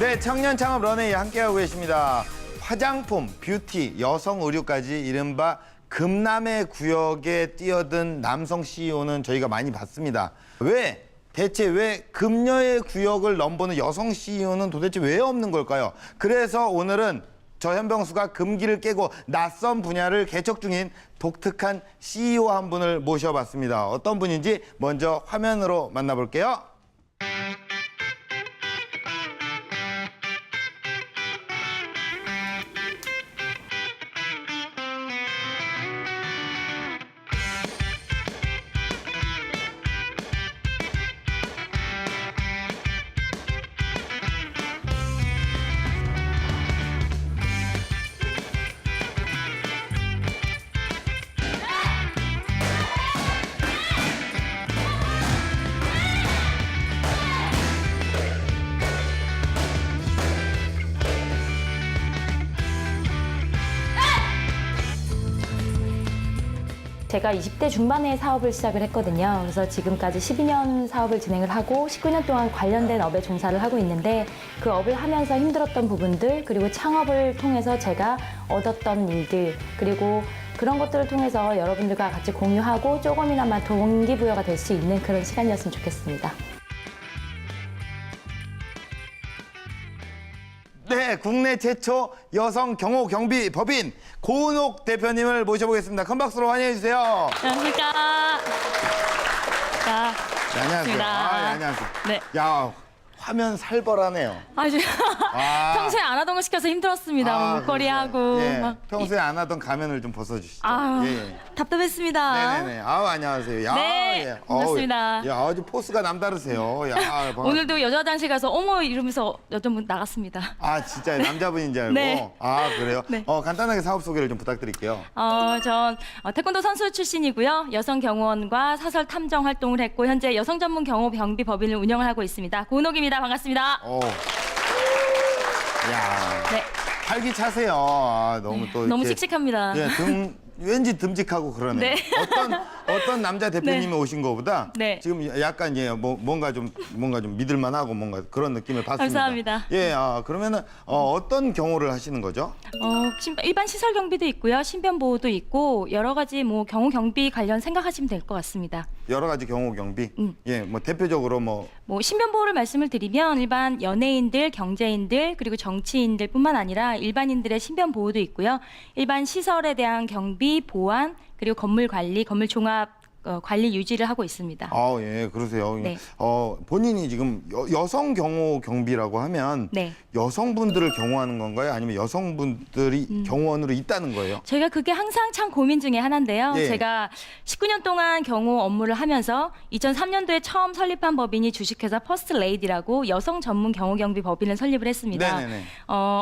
네, 청년 창업 런웨이 함께하고 계십니다. 화장품, 뷰티, 여성 의류까지 이른바 금남의 구역에 뛰어든 남성 CEO는 저희가 많이 봤습니다. 대체 왜 금녀의 구역을 넘보는 여성 CEO는 도대체 왜 없는 걸까요? 그래서 오늘은 저 현병수가 금기를 깨고 낯선 분야를 개척 중인 독특한 CEO 한 분을 모셔봤습니다. 어떤 분인지 먼저 화면으로 만나볼게요. 제가 20대 중반에 사업을 시작을 했거든요. 그래서 지금까지 12년 사업을 진행을 하고 19년 동안 관련된 업에 종사를 하고 있는데 그 업을 하면서 힘들었던 부분들 그리고 창업을 통해서 제가 얻었던 일들 그리고 그런 것들을 통해서 여러분들과 같이 공유하고 조금이나마 동기부여가 될 수 있는 그런 시간이었으면 좋겠습니다. 네, 국내 최초 여성 경호 경비 법인 고은옥 대표님을 모셔보겠습니다. 큰 박수로 환영해 주세요. 안녕하십니까. 자, 네, 안녕하세요. 반갑습니다. 네, 안녕하세요. 네. 야, 화면 살벌하네요. 아주 평소에 안 하던 거 시켜서 힘들었습니다. 목걸이하고. 예, 막. 평소에 안 하던 가면을 좀 벗어주시죠. 아유, 예. 답답했습니다. 네네네. 아우, 안녕하세요. 야, 네, 예. 반갑습니다. 야, 아주 포스가 남다르세요. 야, 반갑습니다. 오늘도 여자 화장실 가서 어머 이러면서 여자분 나갔습니다. 아, 진짜 남자분인 줄 알고. 네. 아, 그래요? 네. 간단하게 사업 소개를 좀 부탁드릴게요. 전 태권도 선수 출신이고요. 여성 경호원과 사설 탐정 활동을 했고 현재 여성 전문 경호 경비 법인을 운영을 하고 있습니다. 고은옥입니다. 반갑습니다. 야, 네, 활기차세요. 아, 너무 또 너무 이렇게, 씩씩합니다. 예, 왠지 듬직하고 그러네요. 네. 어떤 남자 대표님이 네. 오신 것보다 네. 지금 약간 뭔가 좀 믿을만하고 뭔가 그런 느낌을 받습니다. 감사합니다. 예, 그러면은 어떤 경호를 하시는 거죠? 일반 시설 경비도 있고요. 신변 보호도 있고 여러 가지 뭐 경호 경비 관련 생각하시면 될 것 같습니다. 여러 가지 경호 경비. 예, 뭐 대표적으로 뭐 신변 보호를 말씀을 드리면 일반 연예인들, 경제인들 그리고 정치인들뿐만 아니라 일반인들의 신변 보호도 있고요. 일반 시설에 대한 경비, 보안 그리고 건물 관리, 건물 종합 관리 유지를 하고 있습니다. 예, 그러세요. 네. 본인이 지금 여성 경호 경비라고 하면 네. 여성분들을 경호하는 건가요? 아니면 여성분들이 경호원으로 있다는 거예요? 제가 그게 항상 참 고민 중에 하나인데요. 예. 제가 19년 동안 경호 업무를 하면서 2003년도에 처음 설립한 법인이 주식회사 퍼스트레이디라고 여성 전문 경호 경비 법인을 설립을 했습니다. 네네네.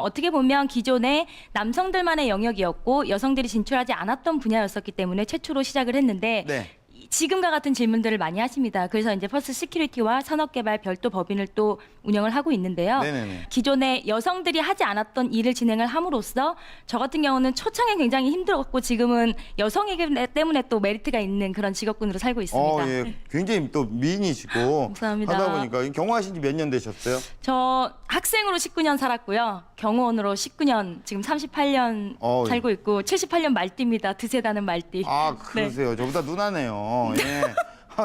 어떻게 보면 기존에 남성들만의 영역이었고 여성들이 진출하지 않았던 분야였었기 때문에 최초로 시작을 했는데 네. 지금과 같은 질문들을 많이 하십니다. 그래서 이제 퍼스트 시큐리티와 산업개발 별도 법인을 또 운영을 하고 있는데요. 네네네. 기존에 여성들이 하지 않았던 일을 진행을 함으로써 저 같은 경우는 초창에 굉장히 힘들었고 지금은 여성이기 때문에 또 메리트가 있는 그런 직업군으로 살고 있습니다. 예, 굉장히 또 미인이시고 감사합니다. 하다 보니까 경호하신 지 몇 년 되셨어요? 저 학생으로 19년 살았고요. 경호원으로 19년, 지금 38년 살고 있고 78년 말띠입니다. 드세다는 말띠. 그러세요. 저보다 누나네요. 예.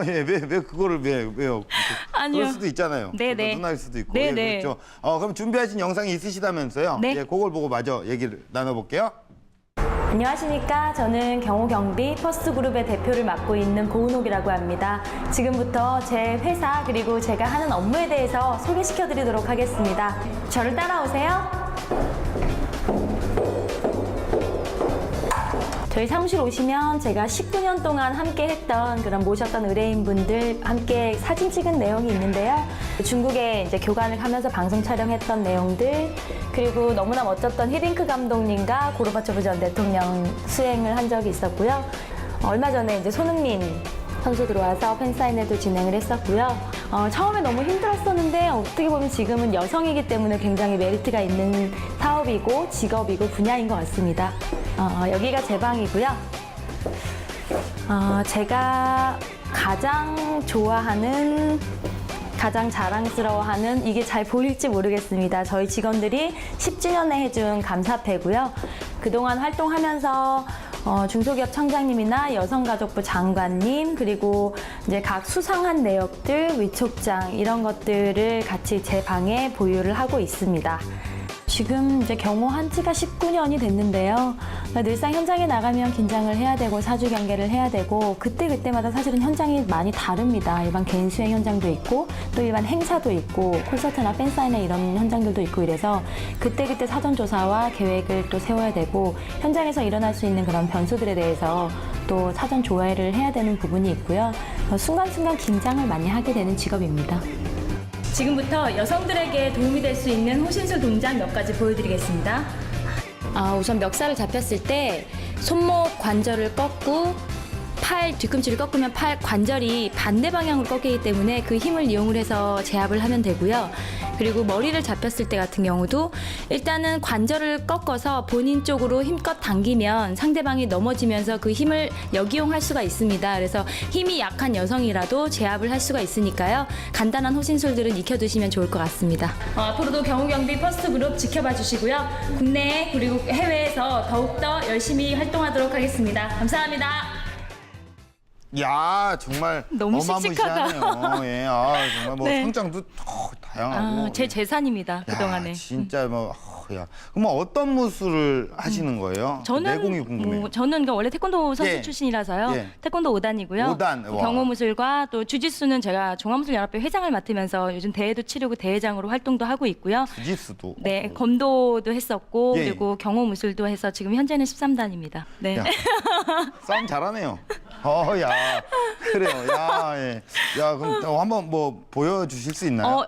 왜 그거를 왜요? 아니요. 그럴 수도 있잖아요. 네네. 저보다 누나일 수도 있고. 네네. 예, 그렇죠. 그럼 준비하신 영상이 있으시다면서요? 네. 예, 그걸 보고 마저 얘기를 나눠볼게요. 안녕하십니까. 저는 경호경비 퍼스트그룹의 대표를 맡고 있는 고은옥이라고 합니다. 지금부터 제 회사 그리고 제가 하는 업무에 대해서 소개시켜드리도록 하겠습니다. 저를 따라오세요. 저희 사무실 오시면 제가 19년 동안 함께 했던 그런 모셨던 의뢰인분들 함께 사진 찍은 내용이 있는데요. 중국에 이제 교관을 하면서 방송 촬영했던 내용들 그리고 너무나 멋졌던 히딩크 감독님과 고르바초프 전 대통령 수행을 한 적이 있었고요. 얼마 전에 이제 손흥민 선수 들어와서 팬사인회도 진행을 했었고요. 처음에 너무 힘들었었는데 어떻게 보면 지금은 여성이기 때문에 굉장히 메리트가 있는 사업이고 직업이고 분야인 것 같습니다. 여기가 제 방이고요. 제가 가장 좋아하는 가장 자랑스러워하는 이게 잘 보일지 모르겠습니다. 저희 직원들이 10주년에 해준 감사패고요. 그동안 활동하면서 중소기업 청장님이나 여성가족부 장관님 그리고 이제 각 수상한 내역들, 위촉장 이런 것들을 같이 제 방에 보유를 하고 있습니다. 지금 이제 경호한 지가 19년이 됐는데요. 늘상 현장에 나가면 긴장을 해야 되고 사주 경계를 해야 되고 그때마다 사실은 현장이 많이 다릅니다. 일반 개인 수행 현장도 있고 또 일반 행사도 있고 콘서트나 팬사인회 이런 현장들도 있고 이래서 그때 사전 조사와 계획을 또 세워야 되고 현장에서 일어날 수 있는 그런 변수들에 대해서 또 사전 조회를 해야 되는 부분이 있고요. 순간순간 긴장을 많이 하게 되는 직업입니다. 지금부터 여성들에게 도움이 될 수 있는 호신술 동작 몇 가지 보여드리겠습니다. 우선 멱살을 잡혔을 때 손목 관절을 꺾고 팔 뒤꿈치를 꺾으면 팔 관절이 반대 방향으로 꺾이기 때문에 그 힘을 이용을 해서 제압을 하면 되고요. 그리고 머리를 잡혔을 때 같은 경우도 일단은 관절을 꺾어서 본인 쪽으로 힘껏 당기면 상대방이 넘어지면서 그 힘을 역이용할 수가 있습니다. 그래서 힘이 약한 여성이라도 제압을 할 수가 있으니까요. 간단한 호신술들은 익혀두시면 좋을 것 같습니다. 앞으로도 경호경비 퍼스트 그룹 지켜봐 주시고요. 국내 그리고 해외에서 더욱더 열심히 활동하도록 하겠습니다. 감사합니다. 야, 정말 너무 어마무시하네요. 예, 정말 뭐 네. 성장도 다양하고. 제 재산입니다. 그동안에. 진짜 야. 그럼 어떤 무술을 하시는 거예요? 내공이 궁금해요. 저는 그러니까 원래 태권도 선수 예. 출신이라서요. 예. 태권도 5단이고요. 5단, 와. 경호무술과 또 주짓수는 제가 종합무술연합회 회장을 맡으면서 요즘 대회도 치르고 대회장으로 활동도 하고 있고요. 주짓수도. 네, 검도도 했었고 예. 그리고 경호무술도 해서 지금 현재는 13단입니다. 네. 야, 싸움 잘하네요. 야, 그래요. 야, 예. 야, 그럼 한번 뭐 보여주실 수 있나요?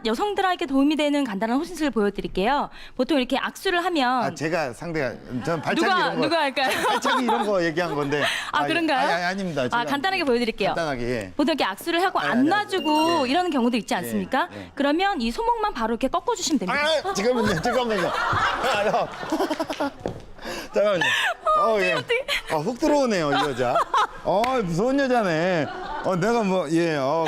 여성들에게 도움이 되는 간단한 호신술 보여드릴게요. 보통 이렇게 악수를 하면 제가 상대가 전 발차기 누가 이런 거 할까요? 발차기 이런 거 얘기한 건데. 그런가요? 아닙니다. 제가 간단하게 보여드릴게요. 간단하게. 예. 보통 이렇게 악수를 하고 안 놔주고 이러는 경우도 있지 않습니까? 예. 그러면 이 손목만 바로 이렇게 꺾어주시면 됩니다. 잠깐만요. 잠깐만요. 예. 훅 들어오네요, 이 여자. 무서운 여자네. 내가 그래요.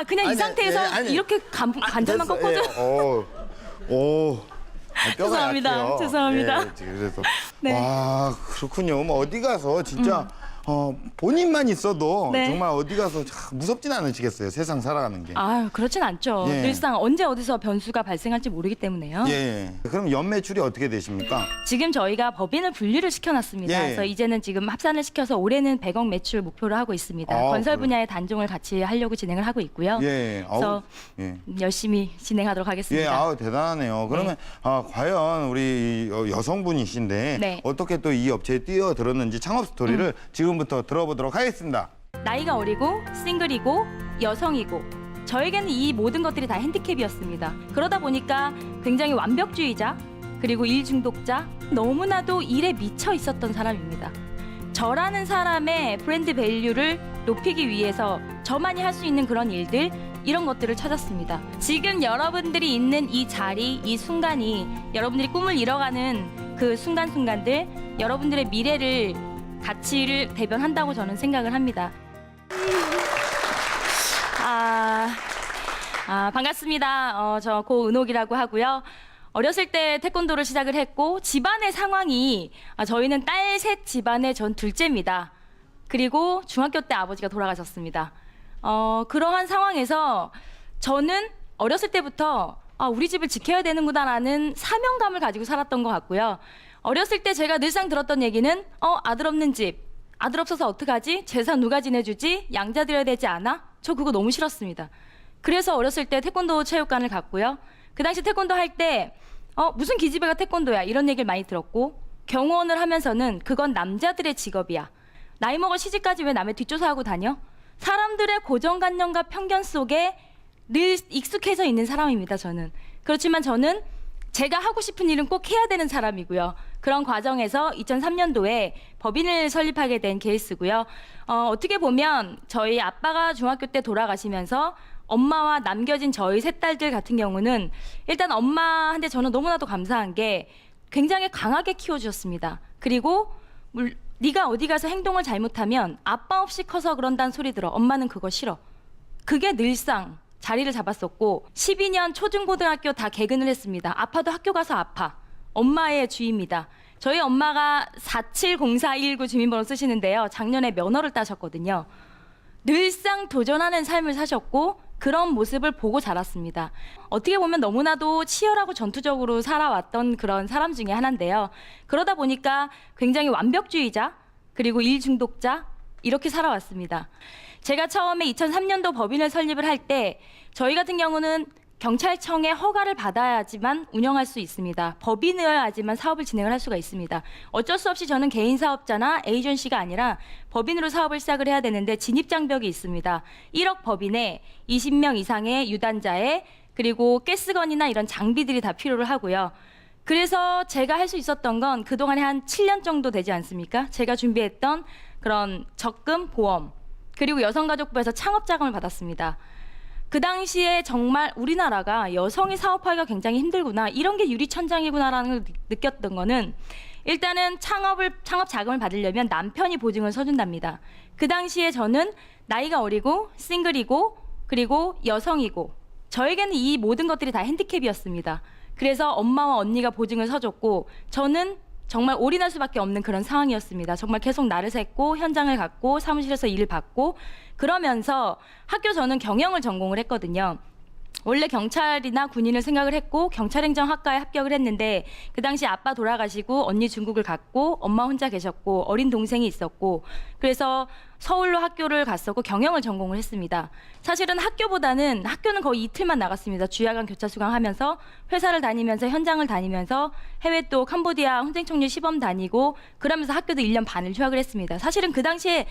그냥 이 상태에서 이렇게 관절만 됐어. 꺾어줘. 뼈가 죄송합니다. 약해요. 죄송합니다. 예, 그래서 네. 와, 그렇군요. 뭐 어디 가서 진짜 본인만 있어도 네. 정말 어디 가서 무섭진 않으시겠어요. 세상 살아가는 게. 그렇진 않죠. 예. 늘상 언제 어디서 변수가 발생할지 모르기 때문에요. 예. 그럼 연매출이 어떻게 되십니까? 지금 저희가 법인을 분리를 시켜놨습니다. 예. 그래서 이제는 지금 합산을 시켜서 올해는 100억 매출 목표로 하고 있습니다. 건설 분야의 단종을 같이 하려고 진행을 하고 있고요. 예. 그래서 열심히 진행하도록 하겠습니다. 대단하네요. 그러면 과연 우리 여성분이신데 네. 어떻게 또 이 업체에 뛰어들었는지 창업 스토리를 지금부터 들어보도록 하겠습니다. 나이가 어리고 싱글이고 여성이고 저에게는 이 모든 것들이 다 핸디캡이었습니다. 그러다 보니까 굉장히 완벽주의자 그리고 일 중독자 너무나도 일에 미쳐 있었던 사람입니다. 저라는 사람의 브랜드 밸류를 높이기 위해서 저만이 할 수 있는 그런 일들 이런 것들을 찾았습니다. 지금 여러분들이 있는 이 자리, 이 순간이 여러분들이 꿈을 이뤄가는 그 순간순간들 여러분들의 미래를 가치를 대변한다고 저는 생각을 합니다. 반갑습니다. 저 고은옥이라고 하고요. 어렸을 때 태권도를 시작을 했고 집안의 상황이 저희는 딸 셋 집안의 전 둘째입니다. 그리고 중학교 때 아버지가 돌아가셨습니다. 그러한 상황에서 저는 어렸을 때부터 우리 집을 지켜야 되는구나라는 사명감을 가지고 살았던 것 같고요. 어렸을 때 제가 늘상 들었던 얘기는 아들 없는 집, 아들 없어서 어떡하지? 재산 누가 지내주지? 양자 드려야 되지 않아? 저 그거 너무 싫었습니다. 그래서 어렸을 때 태권도 체육관을 갔고요. 그 당시 태권도 할 때 무슨 기집애가 태권도야 이런 얘기를 많이 들었고 경호원을 하면서는 그건 남자들의 직업이야. 나이 먹어 시집까지 왜 남의 뒷조사하고 다녀? 사람들의 고정관념과 편견 속에 늘 익숙해져 있는 사람입니다, 저는. 그렇지만 저는 제가 하고 싶은 일은 꼭 해야 되는 사람이고요. 그런 과정에서 2003년도에 법인을 설립하게 된 케이스고요. 어떻게 보면 저희 아빠가 중학교 때 돌아가시면서 엄마와 남겨진 저희 세 딸들 같은 경우는 일단 엄마한테 저는 너무나도 감사한 게 굉장히 강하게 키워주셨습니다. 그리고 네가 어디 가서 행동을 잘못하면 아빠 없이 커서 그런다는 소리 들어. 엄마는 그거 싫어. 그게 늘상 자리를 잡았었고 12년 초중고등학교 다 개근을 했습니다. 아파도 학교 가서 아파. 엄마의 주입니다. 저희 엄마가 470419 주민번호 쓰시는데요. 작년에 면허를 따셨거든요. 늘상 도전하는 삶을 사셨고 그런 모습을 보고 자랐습니다. 어떻게 보면 너무나도 치열하고 전투적으로 살아왔던 그런 사람 중에 하나인데요. 그러다 보니까 굉장히 완벽주의자 그리고 일 중독자 이렇게 살아왔습니다. 제가 처음에 2003년도 법인을 설립을 할 때 저희 같은 경우는 경찰청의 허가를 받아야지만 운영할 수 있습니다. 법인이어야지만 사업을 진행을 할 수가 있습니다. 어쩔 수 없이 저는 개인 사업자나 에이전시가 아니라 법인으로 사업을 시작을 해야 되는데 진입장벽이 있습니다. 1억 법인에 20명 이상의 유단자에 그리고 가스건이나 이런 장비들이 다 필요를 하고요. 그래서 제가 할 수 있었던 건 그동안에 한 7년 정도 되지 않습니까? 제가 준비했던 그런 적금, 보험, 그리고 여성가족부에서 창업자금을 받았습니다. 그 당시에 정말 우리나라가 여성이 사업하기가 굉장히 힘들구나, 이런 게 유리천장이구나라는 걸 느꼈던 거는 일단은 창업 자금을 받으려면 남편이 보증을 서준답니다. 그 당시에 저는 나이가 어리고 싱글이고 그리고 여성이고 저에게는 이 모든 것들이 다 핸디캡이었습니다. 그래서 엄마와 언니가 보증을 서줬고 저는 정말 올인할 수밖에 없는 그런 상황이었습니다. 정말 계속 날을 샜고 현장을 갔고 사무실에서 일을 받고 그러면서 학교 저는 경영을 전공을 했거든요. 원래 경찰이나 군인을 생각을 했고 경찰행정학과에 합격을 했는데 그 당시 아빠 돌아가시고 언니 중국을 갔고 엄마 혼자 계셨고 어린 동생이 있었고 그래서 서울로 학교를 갔었고 경영을 전공을 했습니다. 사실은 학교는 거의 이틀만 나갔습니다. 주야간 교차 수강하면서 회사를 다니면서 현장을 다니면서 해외 또 캄보디아 혼생청년 시범 다니고 그러면서 학교도 1년 반을 휴학을 했습니다. 사실은 그 당시에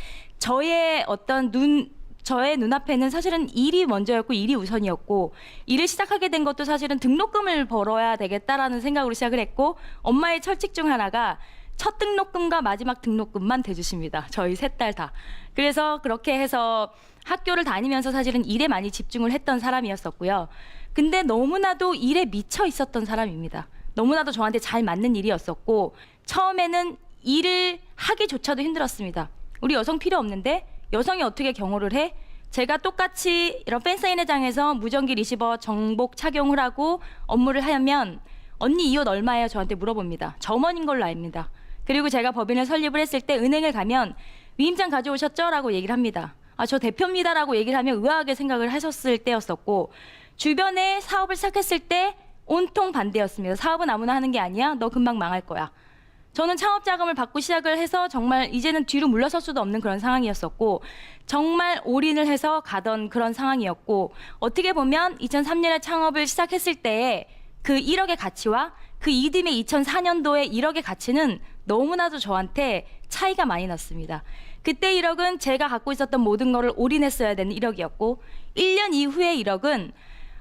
저의 눈앞에는 사실은 일이 먼저였고 일이 우선이었고 일을 시작하게 된 것도 사실은 등록금을 벌어야 되겠다라는 생각으로 시작을 했고 엄마의 철칙 중 하나가 첫 등록금과 마지막 등록금만 대주십니다. 저희 셋 딸 다. 그래서 그렇게 해서 학교를 다니면서 사실은 일에 많이 집중을 했던 사람이었었고요. 근데 너무나도 일에 미쳐 있었던 사람입니다. 너무나도 저한테 잘 맞는 일이었었고 처음에는 일을 하기조차도 힘들었습니다. 우리 여성 필요 없는데 여성이 어떻게 경호를 해? 제가 똑같이 이런 팬사인회장에서 무전기 리시버 정복 착용을 하고 업무를 하면 언니 이 옷 얼마예요? 저한테 물어봅니다. 점원인 걸로 압니다. 그리고 제가 법인을 설립을 했을 때 은행을 가면 위임장 가져오셨죠? 라고 얘기를 합니다. 아, 저 대표입니다 라고 얘기를 하면 의아하게 생각을 하셨을 때였었고 주변에 사업을 시작했을 때 온통 반대였습니다. 사업은 아무나 하는 게 아니야. 너 금방 망할 거야. 저는 창업 자금을 받고 시작을 해서 정말 이제는 뒤로 물러설 수도 없는 그런 상황이었었고 정말 올인을 해서 가던 그런 상황이었고 어떻게 보면 2003년에 창업을 시작했을 때의 그 1억의 가치와 그 이듬해 2004년도에 1억의 가치는 너무나도 저한테 차이가 많이 났습니다. 그때 1억은 제가 갖고 있었던 모든 거를 올인했어야 되는 1억이었고 1년 이후의 1억은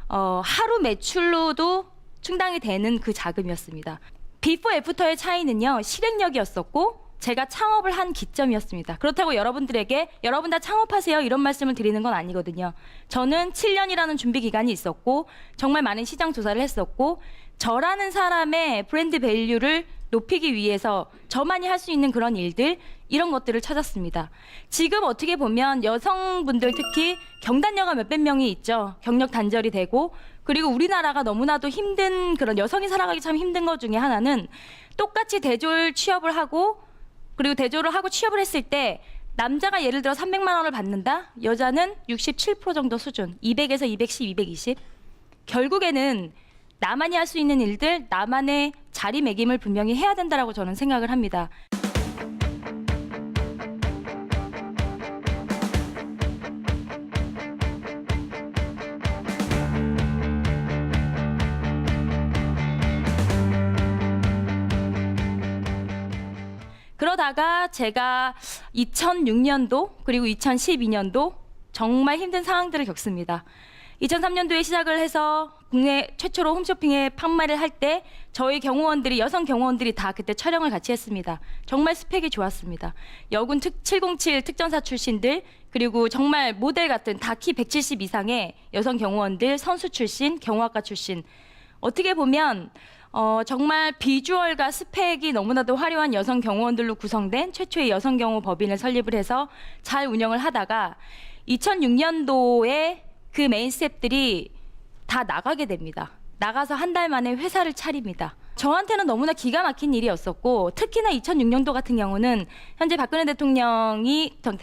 하루 매출로도 충당이 되는 그 자금이었습니다. 비포 애프터의 차이는요, 실행력이었었고 제가 창업을 한 기점이었습니다. 그렇다고 여러분들에게 여러분 다 창업하세요 이런 말씀을 드리는 건 아니거든요. 저는 7년이라는 준비 기간이 있었고 정말 많은 시장 조사를 했었고 저라는 사람의 브랜드 밸류를 높이기 위해서 저만이 할 수 있는 그런 일들 이런 것들을 찾았습니다. 지금 어떻게 보면 여성분들 특히 경단녀가 몇백 명이 있죠. 경력 단절이 되고 그리고 우리나라가 너무나도 힘든 그런 여성이 살아가기 참 힘든 것 중에 하나는 똑같이 대졸 취업을 하고 그리고 대졸을 하고 취업을 했을 때 남자가 예를 들어 300만 원을 받는다? 여자는 67% 정도 수준. 200에서 210, 220. 결국에는 나만이 할 수 있는 일들, 나만의 자리매김을 분명히 해야 된다라고 저는 생각을 합니다. 그러다가 제가 2006년도 그리고 2012년도 정말 힘든 상황들을 겪습니다. 2003년도에 시작을 해서 국내 최초로 홈쇼핑에 판매를 할 때 저희 경호원들이 여성 경호원들이 다 그때 촬영을 같이 했습니다. 정말 스펙이 좋았습니다. 여군 707 특전사 출신들 그리고 정말 모델 같은 다 키 170 이상의 여성 경호원들 선수 출신 경호학과 출신 어떻게 보면 정말 비주얼과 스펙이 너무나도 화려한 여성 경호원들로 구성된 최초의 여성 경호 법인을 설립을 해서 잘 운영을 하다가 2006년도에 그 메인 스텝들이 다 나가게 됩니다. 나가서 한 달 만에 회사를 차립니다. 저한테는 너무나 기가 막힌 일이었었고, 특히나 2006년도 같은 경우는 현재 박근혜 대통령께서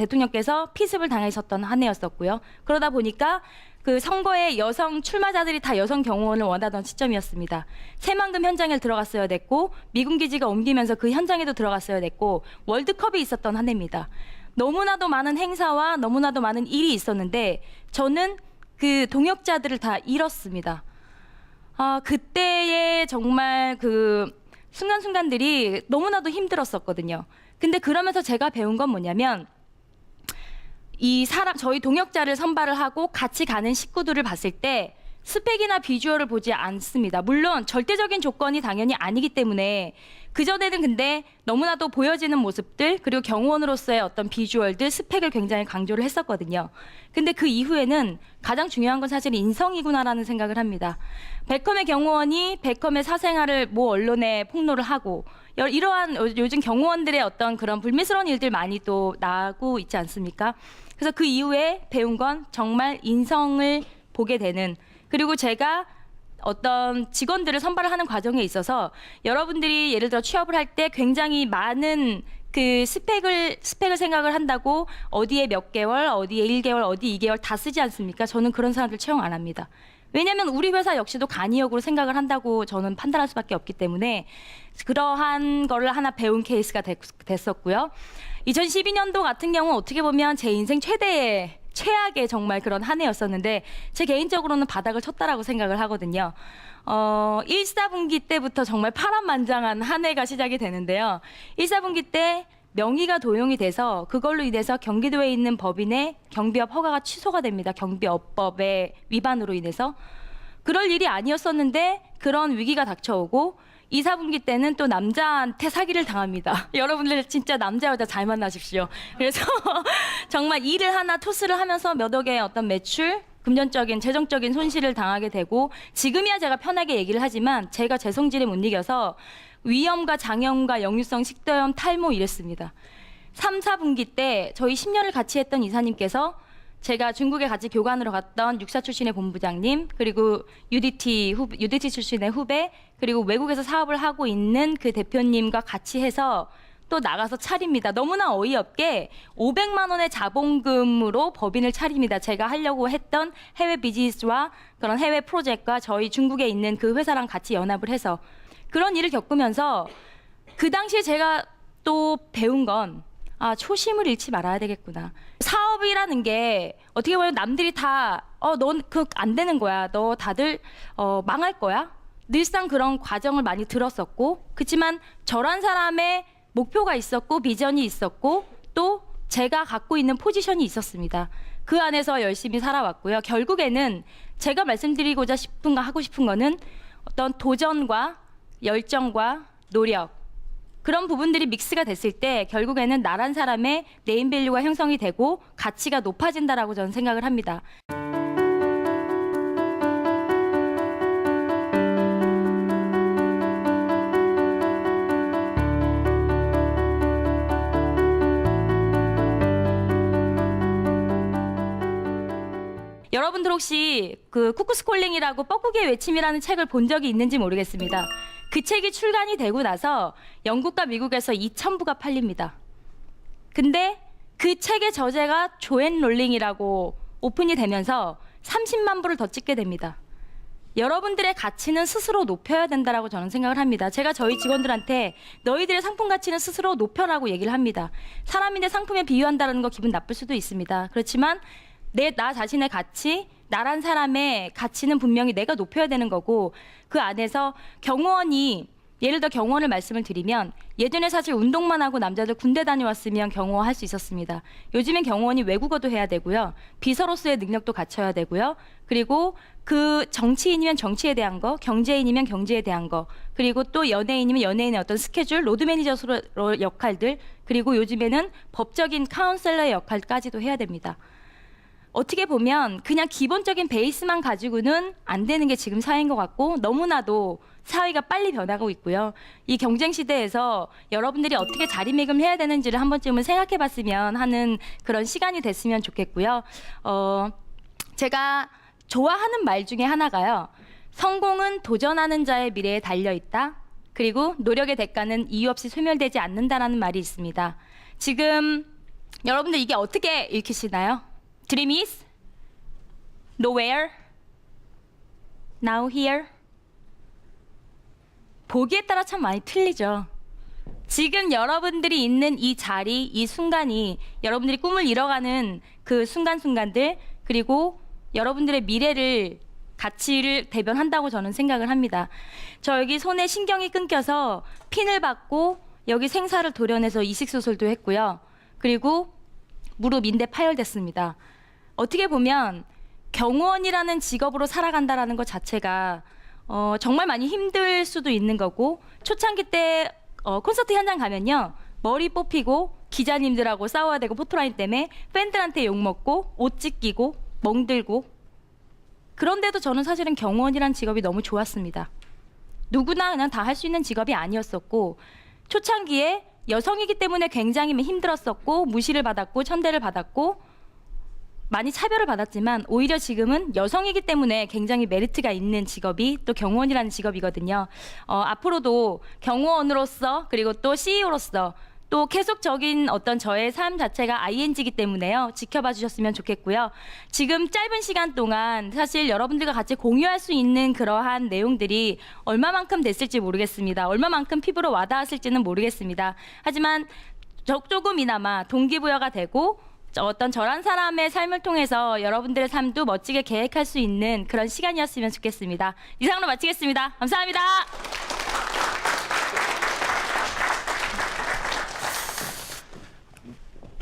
피습을 당하셨던 한 해였었고요. 그러다 보니까 그 선거에 여성 출마자들이 다 여성 경호원을 원하던 시점이었습니다. 새만금 현장에 들어갔어야 됐고, 미군 기지가 옮기면서 그 현장에도 들어갔어야 됐고, 월드컵이 있었던 한 해입니다. 너무나도 많은 행사와 너무나도 많은 일이 있었는데 저는 그 동역자들을 다 잃었습니다. 그때의 정말 그 순간순간들이 너무나도 힘들었었거든요. 근데 그러면서 제가 배운 건 뭐냐면, 저희 동역자를 선발을 하고 같이 가는 식구들을 봤을 때 스펙이나 비주얼을 보지 않습니다. 물론 절대적인 조건이 당연히 아니기 때문에 그전에는 근데 너무나도 보여지는 모습들, 그리고 경호원으로서의 어떤 비주얼들, 스펙을 굉장히 강조를 했었거든요. 근데 그 이후에는 가장 중요한 건 사실 인성이구나라는 생각을 합니다. 베컴의 경호원이 베컴의 사생활을 모 언론에 폭로를 하고, 이러한 요즘 경호원들의 어떤 그런 불미스러운 일들 많이 또 나고 있지 않습니까? 그래서 그 이후에 배운 건 정말 인성을 보게 되는, 그리고 제가 어떤 직원들을 선발을 하는 과정에 있어서 여러분들이 예를 들어 취업을 할 때 굉장히 많은 그 스펙을 생각을 한다고 어디에 몇 개월, 어디에 1개월, 어디 2개월 다 쓰지 않습니까? 저는 그런 사람들 채용 안 합니다. 왜냐하면 우리 회사 역시도 간이역으로 생각을 한다고 저는 판단할 수밖에 없기 때문에 그러한 거를 하나 배운 케이스가 됐었고요. 2012년도 같은 경우는 어떻게 보면 제 인생 최악의 정말 그런 한 해였었는데, 제 개인적으로는 바닥을 쳤다라고 생각을 하거든요. 1사분기 때부터 정말 파란만장한 한 해가 시작이 되는데요. 1사분기 때 명의가 도용이 돼서 그걸로 인해서 경기도에 있는 법인의 경비업 허가가 취소가 됩니다. 경비업법의 위반으로 인해서. 그럴 일이 아니었었는데 그런 위기가 닥쳐오고, 2, 4분기 때는 또 남자한테 사기를 당합니다. 여러분들 진짜 남자 여자 잘 만나십시오. 그래서 정말 일을 하나 토스를 하면서 몇 억의 어떤 매출, 금전적인 재정적인 손실을 당하게 되고, 지금이야 제가 편하게 얘기를 하지만 제가 제 성질에 못 이겨서 위염과 장염과 역류성 식도염, 탈모 이랬습니다. 3, 4분기 때 저희 10년을 같이 했던 이사님께서, 제가 중국에 같이 교관으로 갔던 육사 출신의 본부장님, 그리고 UDT 출신의 후배, 그리고 외국에서 사업을 하고 있는 그 대표님과 같이 해서 또 나가서 차립니다. 너무나 어이없게 500만 원의 자본금으로 법인을 차립니다. 제가 하려고 했던 해외 비즈니스와 그런 해외 프로젝트와 저희 중국에 있는 그 회사랑 같이 연합을 해서 그런 일을 겪으면서 그 당시에 제가 또 배운 건, 초심을 잃지 말아야 되겠구나. 사업이라는 게 어떻게 보면 남들이 다 넌 그 안 되는 거야. 너 다들 망할 거야. 늘상 그런 과정을 많이 들었었고, 그렇지만 저란 사람의 목표가 있었고 비전이 있었고 또 제가 갖고 있는 포지션이 있었습니다. 그 안에서 열심히 살아왔고요. 결국에는 제가 말씀드리고자 하고 싶은 거는 어떤 도전과 열정과 노력, 그런 부분들이 믹스가 됐을 때 결국에는 나란 사람의 네임밸류가 형성이 되고 가치가 높아진다라고 저는 생각을 합니다. 여러분들 혹시 그 쿠쿠스콜링이라고 뻐꾸기의 외침이라는 책을 본 적이 있는지 모르겠습니다. 그 책이 출간이 되고 나서 영국과 미국에서 2,000부가 팔립니다. 근데 그 책의 저자가 조앤 롤링이라고 오픈이 되면서 30만 부를 더 찍게 됩니다. 여러분들의 가치는 스스로 높여야 된다라고 저는 생각을 합니다. 제가 저희 직원들한테 너희들의 상품 가치는 스스로 높여라고 얘기를 합니다. 사람인데 상품에 비유한다는 거 기분 나쁠 수도 있습니다. 그렇지만 나 자신의 가치, 나란 사람의 가치는 분명히 내가 높여야 되는 거고, 그 안에서 경호원이, 예를 들어 경호원을 말씀을 드리면, 예전에 사실 운동만 하고 남자들 군대 다녀왔으면 경호원 할 수 있었습니다. 요즘엔 경호원이 외국어도 해야 되고요. 비서로서의 능력도 갖춰야 되고요. 그리고 그 정치인이면 정치에 대한 거, 경제인이면 경제에 대한 거, 그리고 또 연예인이면 연예인의 어떤 스케줄, 로드 매니저로 역할들, 그리고 요즘에는 법적인 카운셀러의 역할까지도 해야 됩니다. 어떻게 보면 그냥 기본적인 베이스만 가지고는 안 되는 게 지금 사회인 것 같고, 너무나도 사회가 빨리 변하고 있고요. 이 경쟁 시대에서 여러분들이 어떻게 자리매김을 해야 되는지를 한 번쯤은 생각해 봤으면 하는 그런 시간이 됐으면 좋겠고요. 제가 좋아하는 말 중에 하나가요. 성공은 도전하는 자의 미래에 달려 있다. 그리고 노력의 대가는 이유 없이 소멸되지 않는다라는 말이 있습니다. 지금 여러분들 이게 어떻게 읽히시나요? Dream is nowhere, now here. 보기에 따라 참 많이 틀리죠. 지금 여러분들이 있는 이 자리, 이 순간이 여러분들이 꿈을 이뤄가는 그 순간순간들, 그리고 여러분들의 미래를 가치를 대변한다고 저는 생각을 합니다. 저 여기 손에 신경이 끊겨서 핀을 받고 여기 생사를 도려내서 이식수술도 했고요. 그리고 무릎 인대 파열됐습니다. 어떻게 보면 경호원이라는 직업으로 살아간다라는 것 자체가 정말 많이 힘들 수도 있는 거고, 초창기 때 콘서트 현장 가면요, 머리 뽑히고 기자님들하고 싸워야 되고 포토라인 때문에 팬들한테 욕먹고 옷 찢기고 멍들고, 그런데도 저는 사실은 경호원이라는 직업이 너무 좋았습니다. 누구나 그냥 다 할 수 있는 직업이 아니었었고, 초창기에 여성이기 때문에 굉장히 힘들었었고, 무시를 받았고 천대를 받았고 많이 차별을 받았지만, 오히려 지금은 여성이기 때문에 굉장히 메리트가 있는 직업이 또 경호원이라는 직업이거든요. 앞으로도 경호원으로서, 그리고 또 CEO로서 또 계속적인 어떤 저의 삶 자체가 ING이기 때문에요. 지켜봐 주셨으면 좋겠고요. 지금 짧은 시간 동안 사실 여러분들과 같이 공유할 수 있는 그러한 내용들이 얼마만큼 됐을지 모르겠습니다. 얼마만큼 피부로 와닿았을지는 모르겠습니다. 하지만 조금이나마 동기부여가 되고, 어떤 저란 사람의 삶을 통해서 여러분들의 삶도 멋지게 계획할 수 있는 그런 시간이었으면 좋겠습니다. 이상으로 마치겠습니다. 감사합니다.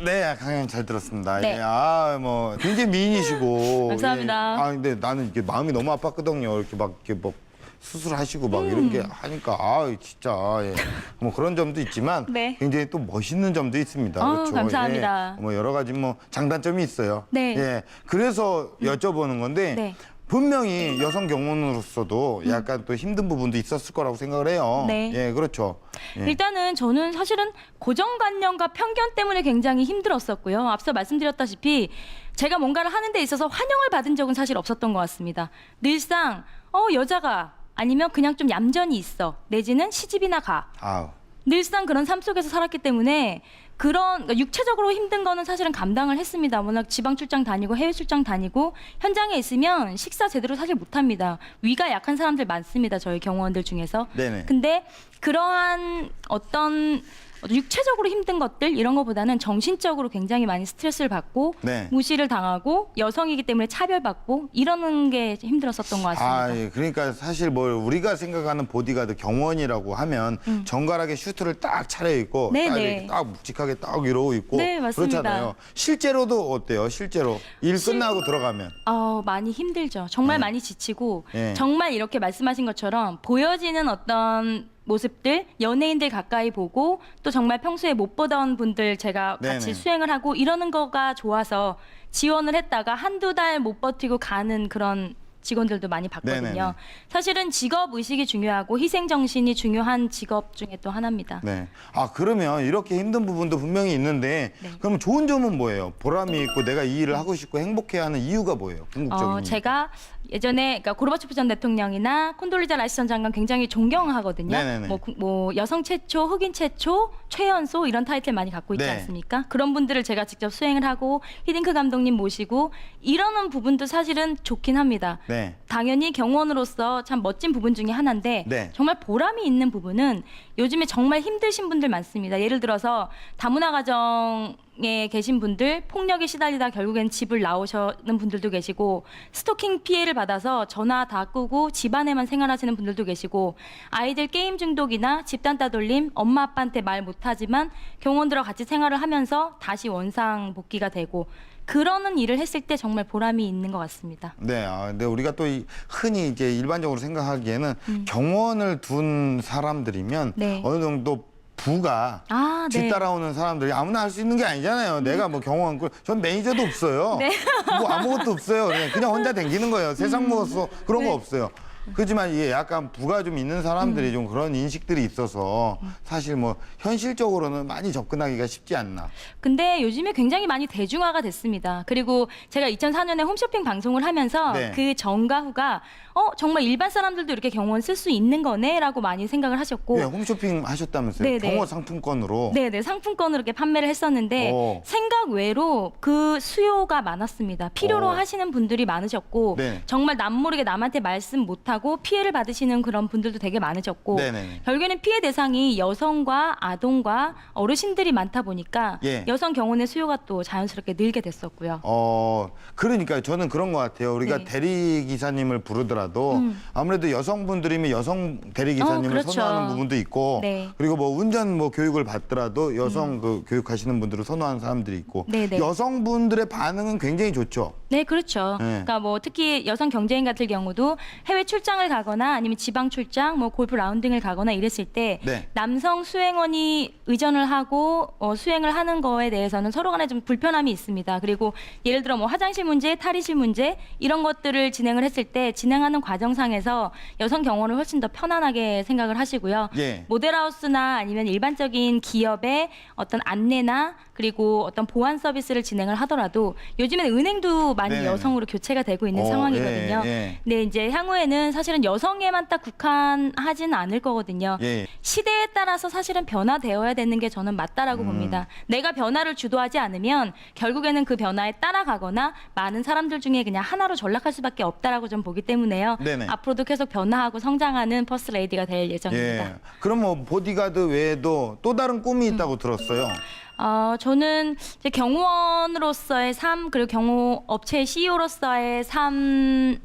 네, 강연 잘 들었습니다. 네. 예, 뭐 굉장히 미인이시고. 감사합니다. 예. 근데 나는 이게 마음이 너무 아팠거든요. 이렇게 막 이렇게 뭐 수술하시고 막 이런 게 하니까 진짜 예. 뭐 그런 점도 있지만 네. 굉장히 또 멋있는 점도 있습니다. 그렇죠. 감사합니다. 예. 뭐 여러 가지 뭐 장단점이 있어요. 네. 예. 그래서 여쭤보는 건데. 네. 분명히 여성 경호원으로서도 약간 또 힘든 부분도 있었을 거라고 생각을 해요. 네. 예, 그렇죠. 예. 일단은 저는 사실은 고정관념과 편견 때문에 굉장히 힘들었었고요. 앞서 말씀드렸다시피 제가 뭔가를 하는 데 있어서 환영을 받은 적은 사실 없었던 것 같습니다. 늘상 여자가 아니면 그냥 좀 얌전히 있어, 내지는 시집이나 가. 아우. 늘상 그런 삶 속에서 살았기 때문에 그러니까 육체적으로 힘든 거는 사실은 감당을 했습니다. 워낙 지방 출장 다니고 해외 출장 다니고 현장에 있으면 식사 제대로 사실 못합니다. 위가 약한 사람들 많습니다. 저희 경호원들 중에서. 네네. 근데 그러한 어떤 육체적으로 힘든 것들 이런 거보다는 정신적으로 굉장히 많이 스트레스를 받고 네. 무시를 당하고 여성이기 때문에 차별받고 이러는 게 힘들었었던 것 같습니다. 예. 그러니까 사실 뭐 우리가 생각하는 보디가드 경호원이라고 하면 정갈하게 슈트를 딱 차려입고 네네. 딱 이렇게 딱 묵직하게 딱 이러고 있고 네, 맞습니다. 그렇잖아요. 실제로도 어때요? 실제로 일 끝나고 들어가면 많이 힘들죠. 정말 많이 지치고 네. 정말 이렇게 말씀하신 것처럼 보여지는 어떤 모습들, 연예인들 가까이 보고 또 정말 평소에 못 보던 분들 제가 같이 네네. 수행을 하고 이러는 거가 좋아서 지원을 했다가 한두 달 못 버티고 가는 그런 직원들도 많이 봤거든요. 네네네. 사실은 직업 의식이 중요하고 희생 정신이 중요한 직업 중에 또 하나입니다. 네. 그러면 이렇게 힘든 부분도 분명히 있는데 네. 그럼 좋은 점은 뭐예요? 보람이 있고 내가 이 일을 하고 싶고 행복해하는 이유가 뭐예요? 궁극적인 이유. 제가 예전에 그러니까 고르바초프 전 대통령이나 콘돌리자 라이스 전 장관 굉장히 존경하거든요. 네네네. 뭐 여성 최초, 흑인 최초, 최연소 이런 타이틀 많이 갖고 있지 네. 않습니까? 그런 분들을 제가 직접 수행을 하고 히딩크 감독님 모시고 이러는 부분도 사실은 좋긴 합니다. 네. 당연히 경호원으로서 참 멋진 부분 중에 하나인데 네. 정말 보람이 있는 부분은 요즘에 정말 힘드신 분들 많습니다. 예를 들어서 다문화 가정에 계신 분들, 폭력에 시달리다 결국엔 집을 나오시는 분들도 계시고, 스토킹 피해를 받아서 전화 다 끄고 집안에만 생활하시는 분들도 계시고, 아이들 게임 중독이나 집단 따돌림, 엄마 아빠한테 말 못하지만 경호원들과 같이 생활을 하면서 다시 원상 복귀가 되고, 그러는 일을 했을 때 정말 보람이 있는 것 같습니다. 네, 근데 우리가 또 흔히 이제 일반적으로 생각하기에는 경호원을 둔 사람들이면 네. 어느 정도 부가 네. 뒤따라오는 사람들이 아무나 할 수 있는 게 아니잖아요. 내가 뭐 경호원, 전 매니저도 없어요. 네. 뭐 아무것도 없어요. 그냥 혼자 댕기는 거예요. 세상 먹어서 그런 네. 거 없어요. 그렇지만 이게 약간 부가 좀 있는 사람들이 좀 그런 인식들이 있어서 사실 뭐 현실적으로는 많이 접근하기가 쉽지 않나. 근데 요즘에 굉장히 많이 대중화가 됐습니다. 그리고 제가 2004년에 홈쇼핑 방송을 하면서 네. 그 전과 후가 정말 일반 사람들도 이렇게 경호원 쓸 수 있는 거네라고 많이 생각을 하셨고 네, 홈쇼핑 하셨다면서요? 네네. 경호 상품권으로. 네네 상품권으로 이렇게 판매를 했었는데 오. 생각 외로 그 수요가 많았습니다. 필요로 오. 하시는 분들이 많으셨고 네. 정말 남모르게 남한테 말씀 못하고 피해를 받으시는 그런 분들도 되게 많으셨고 네네. 결국에는 피해 대상이 여성과 아동과 어르신들이 많다 보니까 예. 여성 경호원의 수요가 또 자연스럽게 늘게 됐었고요. 그러니까 저는 그런 것 같아요. 우리가 네. 대리기사님을 부르더라도 아무래도 여성분들이면 여성 대리기사님을 그렇죠. 선호하는 부분도 있고 네. 그리고 뭐 운전 뭐 교육을 받더라도 여성 그 교육하시는 분들을 선호하는 사람들이 있고 네네. 여성분들의 반응은 굉장히 좋죠. 네, 그렇죠. 네. 그러니까 뭐 특히 여성 경제인 같은 경우도 해외 출장을 가거나 아니면 지방 출장, 뭐 골프 라운딩을 가거나 이랬을 때 네. 남성 수행원이 의전을 하고 수행을 하는 거에 대해서는 서로 간에 좀 불편함이 있습니다. 그리고 예를 들어 뭐 화장실 문제, 탈의실 문제 이런 것들을 진행을 했을 때 진행하는 과정상에서 여성 경호를 훨씬 더 편안하게 생각을 하시고요. 예. 모델하우스나 아니면 일반적인 기업의 어떤 안내나 그리고 어떤 보안 서비스를 진행을 하더라도 요즘에는 은행도 많이 네네네. 여성으로 교체가 되고 있는 상황이거든요. 예. 근데 이제 향후에는 사실은 여성에만 딱 국한하지는 않을 거거든요. 예. 시대에 따라서 사실은 변화되어야 되는 게 저는 맞다라고 봅니다. 내가 변화를 주도하지 않으면 결국에는 그 변화에 따라가거나 많은 사람들 중에 그냥 하나로 전락할 수밖에 없다라고 좀 보기 때문에요. 네네. 앞으로도 계속 변화하고 성장하는 퍼스트 레이디가 될 예정입니다. 예. 그럼 뭐 보디가드 외에도 또 다른 꿈이 있다고 들었어요. 저는 이제 경호원으로서의 삶 그리고 경호업체 CEO로서의 삶을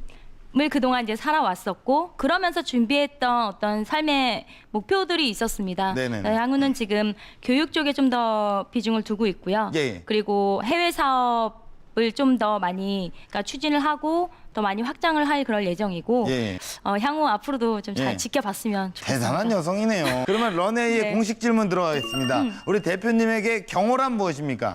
그동안 이제 살아왔었고 그러면서 준비했던 어떤 삶의 목표들이 있었습니다. 네네네. 향후는 지금 교육 쪽에 좀 더 비중을 두고 있고요. 예. 그리고 해외 사업을 좀 더 많이 그러니까 추진을 하고 더 많이 확장을 할 그럴 예정이고 예. 향후 앞으로도 좀 잘 예. 지켜봤으면 좋겠습니다. 대단한 여성이네요. 그러면 런웨이의 네. 공식 질문 들어가겠습니다. 우리 대표님에게 경호란 무엇입니까?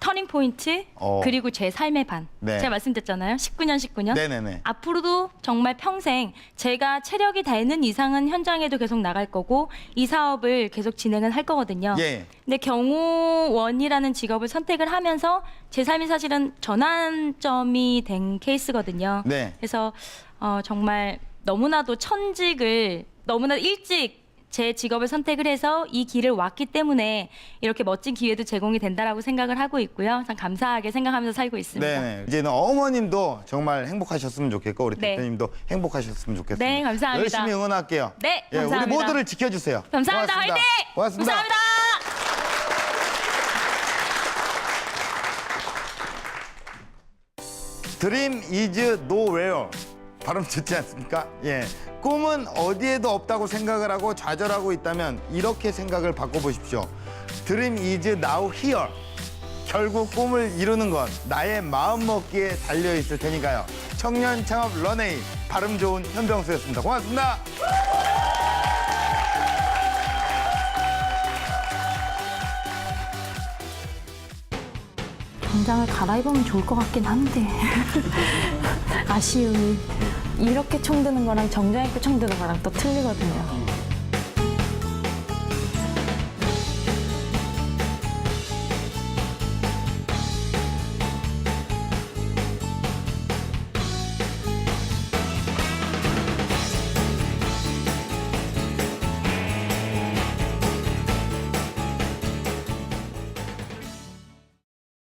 터닝 포인트 그리고 제 삶의 반. 네. 제가 말씀드렸잖아요. 19년. 네네네. 앞으로도 정말 평생 제가 체력이 되는 이상은 현장에도 계속 나갈 거고 이 사업을 계속 진행은 할 거거든요. 예. 근데 경호원이라는 직업을 선택을 하면서 제 삶이 사실은 전환점이 된 케이스거든요. 네. 그래서 정말 너무나도 천직을 너무나 일찍 제 직업을 선택을 해서 이 길을 왔기 때문에 이렇게 멋진 기회도 제공이 된다라고 생각을 하고 있고요. 참 감사하게 생각하면서 살고 있습니다. 네. 이제는 어머님도 정말 행복하셨으면 좋겠고 우리 네. 대표님도 행복하셨으면 좋겠습니다. 네, 감사합니다. 열심히 응원할게요. 네, 예, 우리 감사합니다. 모두를 지켜주세요. 감사합니다. 고맙습니다. 화이팅! 고맙습니다. 감사합니다. Dream is nowhere. 발음 좋지 않습니까? 예. 꿈은 어디에도 없다고 생각을 하고 좌절하고 있다면 이렇게 생각을 바꿔보십시오. Dream is now here. 결국 꿈을 이루는 건 나의 마음먹기에 달려있을 테니까요. 청년 창업 런웨이 발음 좋은 현병수였습니다. 고맙습니다. 정장을 갈아입으면 좋을 것 같긴 한데 아쉬움이 이렇게 총 드는 거랑 정장 입고 총 드는 거랑 또 틀리거든요.